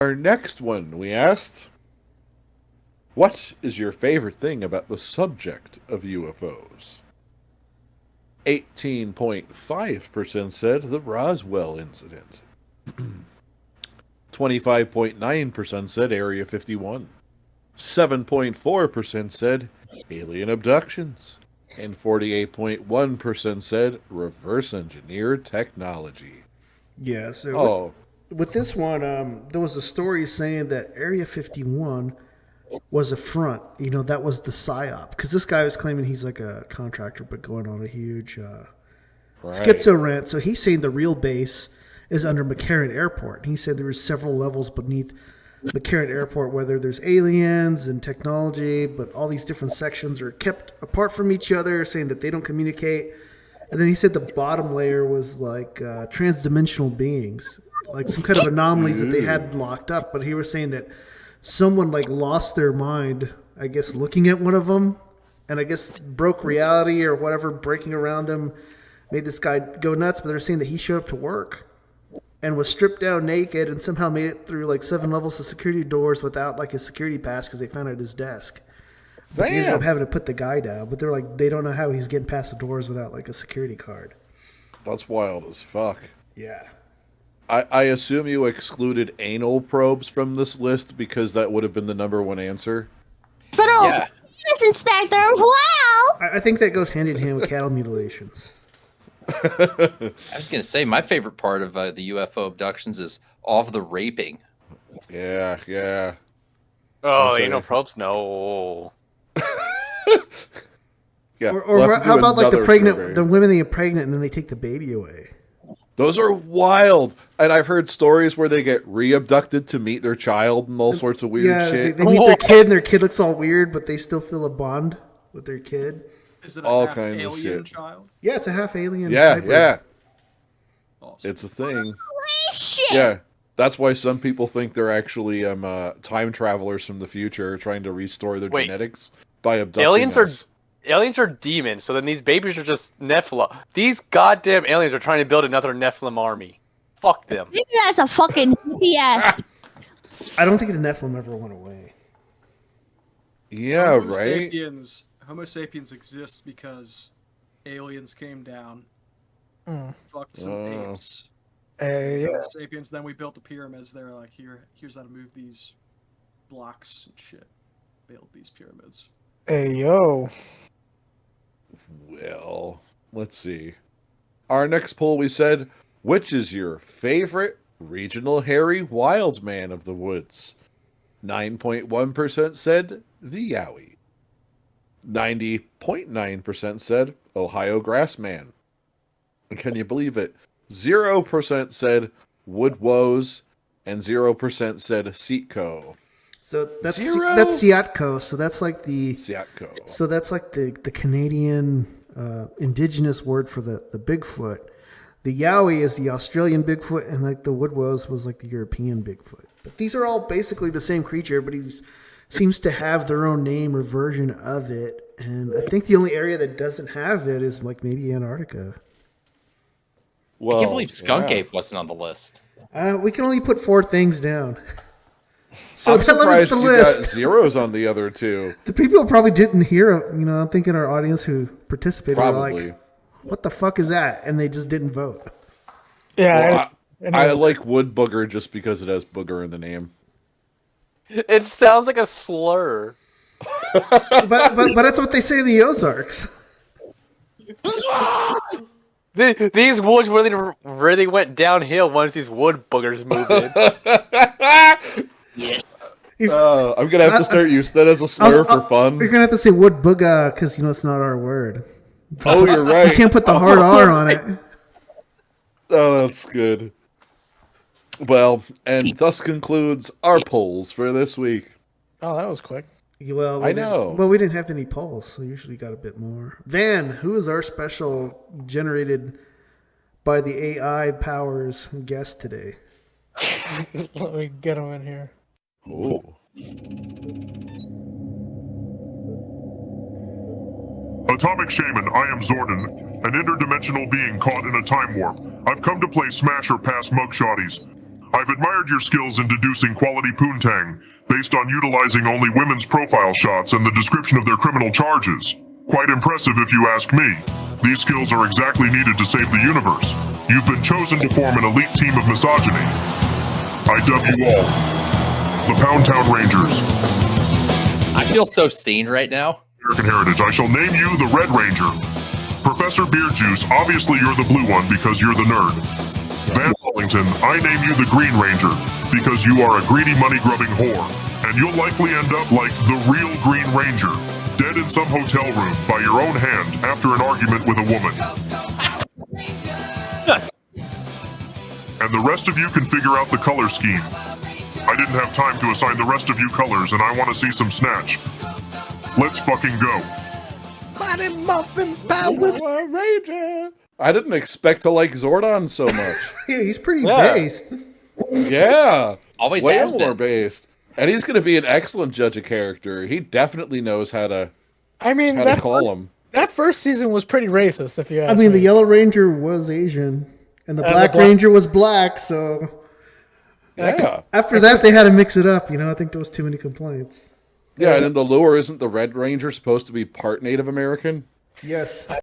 Our next one, we asked, what is your favorite thing about the subject of UFOs? 18.5% said the Roswell incident. 25.9% said Area 51. 7.4% said alien abductions. And 48.1% said reverse engineered technology. Yeah, so Oh, with this one, there was a story saying that Area 51 was a front. That was the psyop. Because this guy was claiming he's like a contractor, but going on a huge right. schizo rant. So he's saying the real base is under McCarran Airport. He said there were several levels beneath McCarran Airport, whether there's aliens and technology, but all these different sections are kept apart from each other, saying that they don't communicate. And then he said the bottom layer was like transdimensional beings, like some kind of anomalies that they had locked up. But he was saying that someone like lost their mind, I guess, looking at one of them, and I guess broke reality or whatever, breaking around them, made this guy go nuts. But they're saying that he showed up to work and was stripped down naked and somehow made it through like 7 levels of security doors without like his security pass because they found it at his desk. But they ended up having to put the guy down. But they're like, they don't know how he's getting past the doors without like a security card. That's wild as fuck. Yeah. I assume you excluded anal probes from this list because that would have been the number one answer. Federal Penis Inspector, wow! I think that goes hand in hand with cattle mutilations. I was going to say, my favorite part of the UFO abductions is all of the raping. Yeah, yeah. Oh, anal probes? No. Yeah. Or how about like the women that get pregnant and then they take the baby away? Those are wild. And I've heard stories where they get re-abducted to meet their child and all sorts of weird shit. They meet their kid and their kid looks all weird, but they still feel a bond with their kid. Is it all half kinds alien of shit. child? Yeah, it's a half alien. Yeah, hybrid. yeah. Awesome. It's a thing. Holy shit! Yeah. That's why some people think they're actually time travelers from the future trying to restore their genetics by abducting us. Aliens are demons, so then these babies are just Nephilim. These goddamn aliens are trying to build another Nephilim army. Fuck them. You guys are fucking BS. I don't think the Nephilim ever went away. Yeah, right? Homo sapiens exists because aliens came down, fucked some apes. Yeah. Sapiens, then we built the pyramids. They were like, here's how to move these blocks and shit. Build these pyramids. Hey, yo. Well, let's see. Our next poll, we said, which is your favorite regional hairy wild man of the woods? 9.1% said the Yowie. 90.9% said Ohio Grassman. And can you believe it? 0% said Wood Woes, and 0% said Seatco. So that's Seatco. So that's like the Seatco. So that's like the Canadian indigenous word for the Bigfoot. The Yowie is the Australian Bigfoot, and like the Woodwose was like the European Bigfoot. But these are all basically the same creature, but he seems to have their own name or version of it. And I think the only area that doesn't have it is like maybe Antarctica. Well, I can't believe Skunk Ape wasn't on the list. We can only put 4 things down. So I'm that limits surprised the you list. got zeros on the other two. The people probably didn't hear it. I'm thinking our audience who participated were like, what the fuck is that? And they just didn't vote. Yeah. Well, I like wood booger just because it has booger in the name. It sounds like a slur. but that's what they say in the Ozarks. These woods really went downhill once these wood boogers moved in. I'm going to have to start using that as a slur for fun. You're going to have to say wood booga because, it's not our word. Oh, you're right. You can't put the hard R on it. Oh, that's good. Well, and thus concludes our polls for this week. Oh, that was quick. Well, I know. Well, we didn't have any polls, so usually got a bit more. Van, who is our special generated by the AI powers guest today? Let me get him in here. Oh. Atomic Shaman, I am Zordon, an interdimensional being caught in a time warp. I've come to play Smasher past mugshotties. I've admired your skills in deducing quality poontang based on utilizing only women's profile shots and the description of their criminal charges. Quite impressive if you ask me. These skills are exactly needed to save the universe. You've been chosen to form an elite team of misogyny. I dub you all the Pound Town Rangers. I feel so seen right now. American Heritage. I shall name you the Red Ranger. Professor Beard Juice, obviously you're the blue one because you're the nerd. Van Wellington, I name you the Green Ranger because you are a greedy money-grubbing whore. And you'll likely end up like the real Green Ranger, dead in some hotel room by your own hand after an argument with a woman. And the rest of you can figure out the color scheme. I didn't have time to assign the rest of you colors, and I want to see some snatch. Let's fucking go. Mighty Muffin Power. Power Ranger. I didn't expect to like Zordon so much. Yeah, he's pretty Yeah. based. Yeah. Always Way has more been. based. And he's going to be an excellent judge of character. He definitely knows how to I mean, call him. that first season was pretty racist, if you ask I mean, me. the Yellow Ranger was Asian, and the And Black Ranger was black. So Yeah. after that, they had to mix it up. I think there was too many complaints. Yeah, and in the lure, isn't the Red Ranger supposed to be part Native American? Yes.